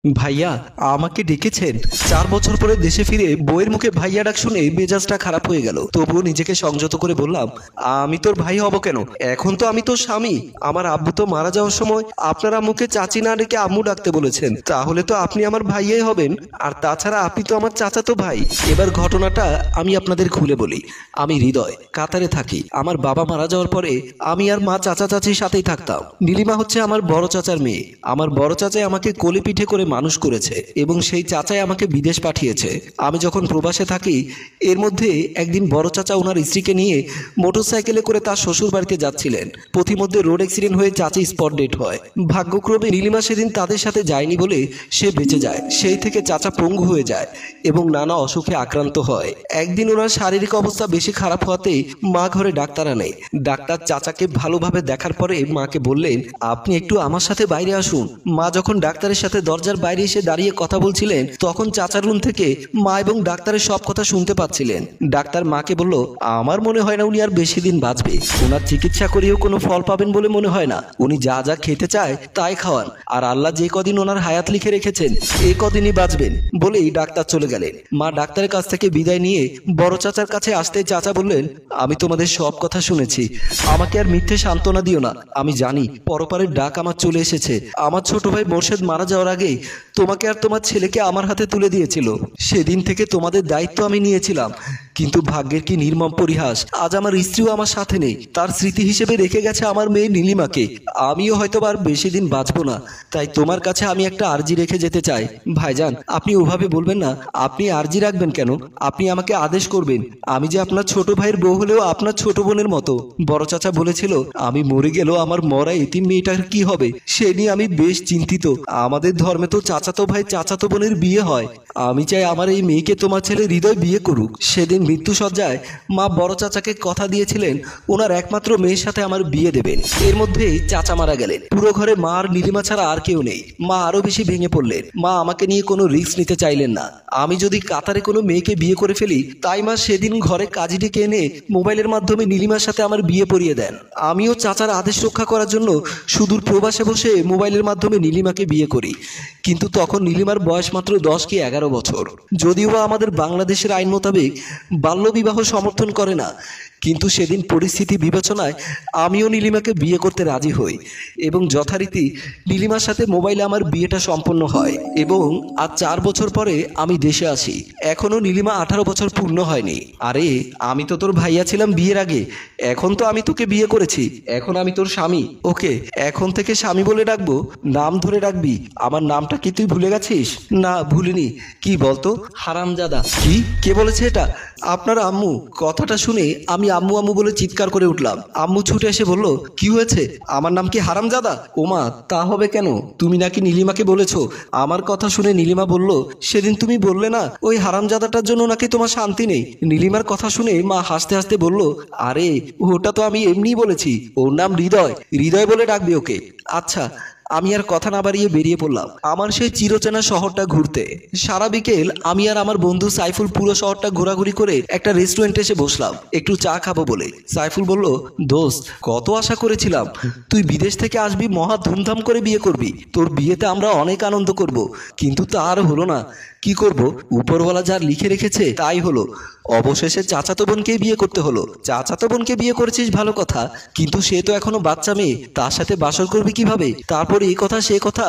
ভাইয়া, আমাকে ডেকেছেন? 4 বছর পরে দেশে ফিরে বউয়ের মুখে ভাইয়া ডাক শুনে মেজাজটা খারাপ হয়ে গেল। তবুও নিজেকে সংযত করে বললাম, আমি তোর ভাই হব কেন? এখন তো আমি তোর স্বামী। আমার আব্বু তো মারা যাওয়ার সময় আপনার আম্মুকে চাচি না ডেকে আম্মু ডাকতে বলেছেন। তাহলে তো আপনি আমার ভাইয়াই হবেন। আর তাছাড়া আপনি তো আমার চাচাতো ভাই। এবার ঘটনাটা আমি আপনাদের খুলে বলি। আমি হৃদয়, কাতারে থাকি। আমার বাবা মারা যাওয়ার পরে আমি আর মা চাচা চাচির সাথেই থাকতাম। নীলিমা হচ্ছে আমার বড় চাচার মেয়ে। আমার বড় চাচাই আমাকে কোলে পিঠে করে মানুষ করেছে এবং সেই চাচাই আমাকে বিদেশ পাঠিয়েছে। আমি যখন প্রবাসে থাকি, এর মধ্যে একদিন বড় চাচা ওনার স্ত্রীকে নিয়ে মোটরসাইকেলে করে তার শ্বশুর বাড়িতে যাচ্ছিলেন। পথিমধ্যে রোড অ্যাক্সিডেন্ট হয়ে চাচি স্পট ডেড হয়। ভাগ্যক্রমে নীলিমা সেদিন তাদের সাথে যায়নি বলে সে বেঁচে যায়। সেই থেকে চাচা পঙ্গু হয়ে যায় এবং নানা অসুখে আক্রান্ত হয়। একদিন ওনার শারীরিক অবস্থা বেশি খারাপ হওয়াতে মা ঘরে ডাক্তার আনে। ডাক্তার চাচাকে ভালোভাবে দেখার পরে মাকে বললেন, আপনি একটু আমার সাথে বাইরে আসুন। মা যখন ডাক্তারের সাথে দরজার বাইরে এসে দাঁড়িয়ে কথা বলছিলেন, তখন চাচার রুম থেকে মা এবং ডাক্তারের সব কথা শুনতে পাচ্ছিলেন। ডাক্তার মাকে বলল, আমার মনে হয় না উনি আর বেশি দিন বাঁচবে। ওনার চিকিৎসা করেও কোনো ফল পাবেন বলে মনে হয় না। উনি যা যা খেতে চায় তাই খাওয়ান, আর আল্লাহ যে কদিন ওনার হায়াত লিখে রেখেছেন এই কদিনই বাঁচবেন বলেই ডাক্তার চলে গেলেন। মা ডাক্তারের কাছ থেকে বিদায় নিয়ে বড় চাচার কাছে আসতেই চাচা বললেন, আমি তোমাদের সব কথা শুনেছি। আমাকে আর মিথ্যে সান্ত্বনা দিও না। আমি জানি পরপারের ডাক আমার চলে এসেছে। আমার ছোট ভাই মোর্শেদ মারা যাওয়ার আগেই তোমাকে আর তোমার ছেলেকে আমার হাতে তুলে দিয়েছিল। সেদিন থেকে তোমাদের দায়িত্ব আমি নিয়েছিলাম। কিন্তু ভাগ্যের কি নির্মম পরিহাস, আজ আমার স্ত্রীও আমার সাথে নেই। তার স্মৃতি হিসেবে রেখে গেছে আমার মেয়ে নীলিমাকে। আমিও হয়তো আর বেশি দিন বাঁচবো না। তাই তোমার কাছে আমি একটা আর্জি রেখে যেতে চাই। ভাইজান, আপনি ওভাবে বলবেন না। আপনি আর্জি রাখবেন কেন? আপনি আমাকে আদেশ করবেন। আমি যে আপনার ছোট ভাইয়ের বউ হলেও আপনার ছোট বোনের মতো। বড় চাচা বলেছিল, আমি মরে গেলেও আমার মরা এতিম মেয়েটার কি হবে সে নিয়ে আমি বেশ চিন্তিত। আমাদের ধর্মে তো চাচাতো ভাই চাচাতো বোনের বিয়ে হয়। আমি চাই আমার এই মেয়েকে তোমার ছেলে হৃদয় বিয়ে করুক। সেদিন মৃত্যুসজ্জায় মা বড় চাচাকে কথা দিয়েছিলেন ওনার একমাত্র মেয়ের সাথে আমার বিয়ে দেবেন। এর মধ্যেই চাচা মারা গেলেন। পুরো ঘরে মা আর নীলিমা ছাড়া আর কেউ নেই। মা আরো বেশি ভেঙে পড়লেন। মা আমাকে নিয়ে কোনো রিস্ক নিতে চাইলেন না। আমি যদি কাতারে কোনো মেয়েকে বিয়ে করে ফেলি, তাই মা সেদিন ঘরে কাজী ডেকে এনে মোবাইলের মাধ্যমে নীলিমার সাথে আমার বিয়ে পড়িয়ে দেন। আমিও চাচার আদেশ রক্ষা করার জন্য সুদূর প্রবাসে বসে মোবাইলের মাধ্যমে নীলিমাকে বিয়ে করি। কিন্তু তখন নীলিমার বয়স মাত্র 10 কি 11 বছর। যদিও বা আমাদের বাংলাদেশের আইন মোতাবেক বাল্যবিবাহ সমর্থন করে না, কিন্তু সেদিন পরিস্থিতি বিবেচনায় আমিও নীলিমাকে বিয়ে করতে রাজি হই এবং যথারীতি নীলিমার সাথে মোবাইলে আমার বিয়েটা সম্পন্ন হয় এবং আজ 4 বছর পরে আমি দেশে আসি। এখনো নীলিমা 18 বছর পূর্ণ হয়নি। আরে, আমি তো তোর ভাইয়া ছিলাম বিয়ের আগে। এখন তো আমি তোকে বিয়ে করেছি। এখন আমি তোর স্বামী। ওকে, এখন থেকে স্বামী বলে ডাকবো? নাম ধরে ডাকবি। আমার নামটা কি তুই ভুলে গেছিস? না, ভুলিনি। কি বলতো? হারামজাদা। কি? কে বলেছে এটা? আপনার আম্মু। কথাটা শুনে আমি আম্মু আম্মু বলে চিৎকার করে উঠলাম। আম্মু ছুটে এসে বলল, কি হয়েছে? আমার নাম কি হারামজাদা? ওমা, তা হবে কেন? তুমি নাকি নীলিমাকে বলেছো? আমার কথা শুনে নীলিমা বলল, সেদিন তুমি বললে না ওই হারামজাদাটার জন্য নাকি তোমার শান্তি নেই। নীলিমার কথা শুনে মা হাসতে হাসতে বলল, আরে ওটা তো আমি এমনিই বলেছি। ওর নাম হৃদয়। হৃদয় বলে ডাকবি ওকে। আচ্ছা। আমি আর কথা না বাড়িয়ে বেরিয়ে পড়লাম আমার সেই চিরচেনা শহরটা ঘুরতে। সারা বিকেল আমি আর আমার বন্ধু সাইফুল পুরো শহরটা ঘোরাঘুরি করে একটা রেস্টুরেন্টে এসে বসলাম একটু চা খাবো বলে। সাইফুল বলল, দোস্ত, কত আশা করেছিলাম তুই বিদেশ থেকে আসবি, মহা ধুমধাম করে বিয়ে করবি। তোর বিয়েতে আমরা অনেক আনন্দ করব, কিন্তু তা আর হলো না। কি করব? উপরওয়ালা যা লিখে রেখেছে তাই হলো। অবশেষে চাচাতো বোনকে বিয়ে করতে হলো। চাচাতো বোনকে বিয়ে করেছিস ভালো কথা, কিন্তু সে তো এখনো বাচ্চা মেয়ে। তার সাথে বাসর করবি কিভাবে? তারপর এই কথা সে কথা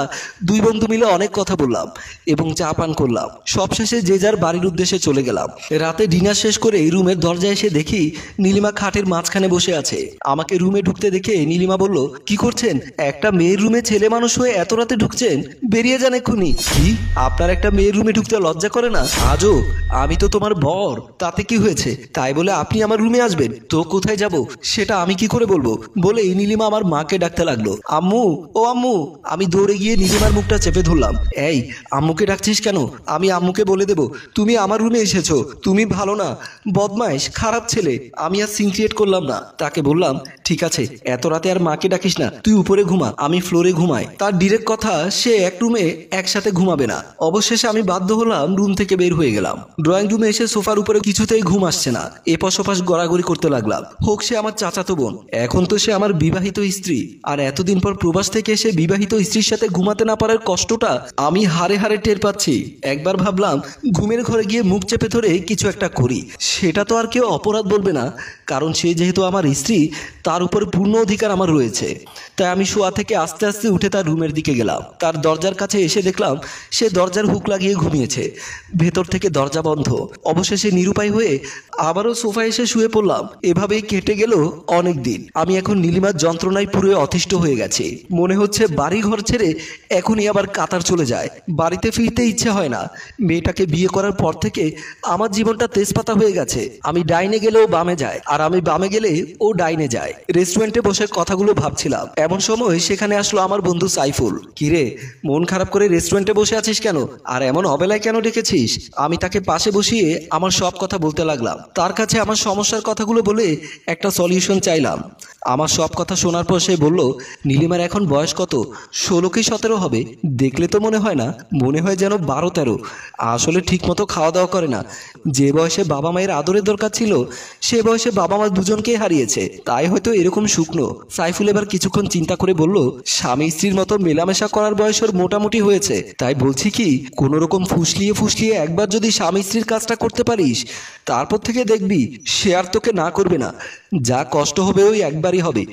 দুই বন্ধু মিলে অনেক কথা বললাম এবং চা পান করলাম। সবশেষে যে যার বাড়ির উদ্দেশ্যে চলে গেলাম। রাতে ডিনার শেষ করে রুমের দরজায় এসে দেখি নীলিমা খাটের মাঝখানে বসে আছে। আমাকে রুমে ঢুকতে দেখে নীলিমা বলল, কি করছেন? একটা মেয়ের রুমে ছেলে মানুষ হয়ে এত রাতে ঢুকছেন? বেরিয়ে যান এক্ষুনি। কি? আপনার একটা মেয়ের রুমে ঢুকতে লজ্জা করে না? আজও আমি তো তোমার বর, তাতে কি হয়েছে? তাই বলে আপনি আমার রুমে আসবেন? তো কোথায় যাব সেটা আমি কি করে বলবো? বলে এই নীলিমা আমার মাকে ডাকতে লাগলো, আম্মু, ও আম্মু। আমি দৌড়ে গিয়ে নীলিমার মুখটা চেপে ধরলাম। এই, আম্মুকে ডাকছিস কেন? আমি আম্মুকে বলে দেব তুমি আমার রুমে এসেছো। তুমি ভালো না, বদমাইশ, খারাপ ছেলে। আমি আর সিন ক্রিয়েট করলাম না। তাকে বললাম, ঠিক আছে, এত রাতে আর মাকে ডাকিস না। তুই উপরে ঘুমা, আমি ফ্লোরে ঘুমাই। তার ডিরেক্ট কথা, সে এক রুমে একসাথে ঘুমাবে না। অবশেষে আমি বাধ্য হলাম রুম থেকে বের হয়ে গেলাম। ড্রয়িং রুমে এসে সোফার উপরে কিছুতেই ঘুম আসছে না। এপাশ ওপাশ গড়াগড়ি করতে লাগলাম। হোক সে আমার চাচাতো বোন, এখন তো সে আমার বিবাহিত স্ত্রী। আর এতদিন পর প্রবাস থেকে এসে বিবাহ বিবাহিত স্ত্রীর সাথে ঘুমাতে না পারার কষ্টটা আমি হাড়ে হাড়ে টের পাচ্ছি। একবার ভাবলাম ঘুমের ঘরে গিয়ে মুখ চেপে ধরে কিছু একটা করি, সেটা তো আর কেউ অপরাধ বলবে না, কারণ সে যেহেতু আমার স্ত্রী তার উপর পূর্ণ অধিকার আমার রয়েছে। তাই আমি শোয়া থেকে আস্তে আস্তে উঠে তার রুমের দিকে গেলাম। তার দরজার কাছে এসে দেখলাম সে দরজার হুক লাগিয়ে ঘুমিয়েছে, ভেতর থেকে দরজা বন্ধ। অবশেষে নিরুপায় হয়ে আবারও সোফায় এসে শুয়ে পড়লাম। এভাবেই কেটে গেল অনেক দিন। আমি এখন নীলিমার যন্ত্রণায় পুরো অতিষ্ঠ হয়ে গেছি। মনে হচ্ছে বাড়ি ঘর ছেড়ে এখনই আবার কাতার চলে যায়। বাড়িতে ফিরতে ইচ্ছে হয় না। মেয়েটাকে বিয়ে করার পর থেকে আমার জীবনটা তেজপাতা হয়ে গেছে। আমি ডাইনে গেলেও বামে যায়, আর আমি বামে গেলে ও ডাইনে যায়। রেস্টুরেন্টে বসে কথাগুলো ভাবছিলাম, এমন সময় সেখানে আসলো আমার বন্ধু সাইফুল। কিরে, মন খারাপ করে রেস্টুরেন্টে বসে আছিস কেন, আর এমন অবেলায় কেন ডেকেছিস? আমি তাকে পাশে বসিয়ে আমার সব কথা বলতে লাগলাম। তার কাছে আমার সমস্যার কথাগুলো বলে একটা সলিউশন চাইলাম। আমার সব কথা শোনার পর সে বলল, নীলিমার এখন বয়স কত? 16 কি 17 হবে। দেখলে তো মনে হয় না, মনে হয় যেন 12-13। আসলে ঠিক মতো খাওয়া দাওয়া করে না। যে বয়সে বাবা মায়ের আদরের দরকার ছিল সে বয়সে বাবা মা দুজনকেই হারিয়েছে, তাই হয়তো এরকম শুকনো। সাইফুল এবার কিছুক্ষণ চিন্তা করে বলল, স্বামী স্ত্রীর মতো মেলামেশা করার বয়স ওর মোটামুটি হয়েছে। তাই বলছি কি, কোনো রকম ফুসলিয়ে ফুসলিয়ে একবার যদি স্বামী স্ত্রীর কাজটা করতে পারিস, তারপর থেকে দেখবি সে আর তোকে না করবে না। যা কষ্ট হবে ওই একবারই হবে,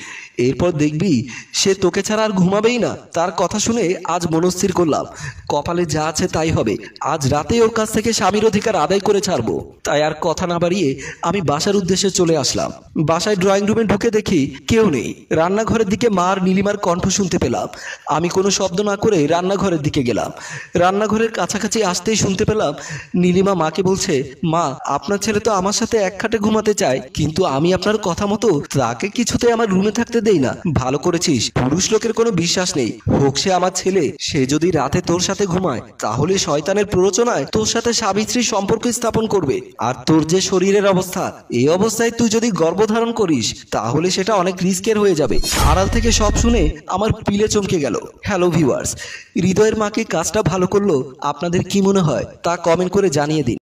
এরপর দেখবি সে তোকে ছাড়া আর ঘুমাবেই না। তার কথা শুনে আজ মনস্থির করলাম, কপালে যা আছে তাই হবে। আজ রাতে ওর কাছ থেকে স্বামীর অধিকার আদায় করে ছাড়বো। তাই আর কথা না বাড়িয়ে আমি বাসার উদ্দেশ্যে চলে আসলাম। বাসায় ড্রয়িং রুমে ঢুকে দেখি কেউ নেই। রান্নাঘরের দিকে মা আর নীলিমার কণ্ঠ শুনতে পেলাম। আমি কোনো শব্দ না করে রান্নাঘরের দিকে গেলাম। রান্নাঘরের কাছাকাছি আসতেই শুনতে পেলাম নীলিমা মাকে বলছে, মা, আপনার ছেলে তো আমার সাথে এক খাটে ঘুমাতে চায়, কিন্তু আমি আপনার কথা মতো তাকে কিছুতে আমার রুমে থাকতে দেই না। ভালো করেছিস, পুরুষ লোকের কোনো বিশ্বাস নেই, হোক সে আমার ছেলে। সে যদি রাতে তোর সাথে ঘুমায় তাহলে শয়তানের প্ররোচনায় তোর সাথে স্বামী স্ত্রীর সম্পর্ক স্থাপন করবে। আর তোর যে শরীরের অবস্থা, এই অবস্থায় তুই যদি গর্ভধারণ করিস তাহলে সেটা অনেক রিস্কের হয়ে যাবে। আড়াল থেকে সব শুনে আমার পিলে চমকে গেল। হ্যালো ভিউয়ার্স, হৃদয়ের মা কি কাজটা ভালো করলো? আপনাদের কি মনে হয় তা কমেন্ট করে জানিয়ে দিন।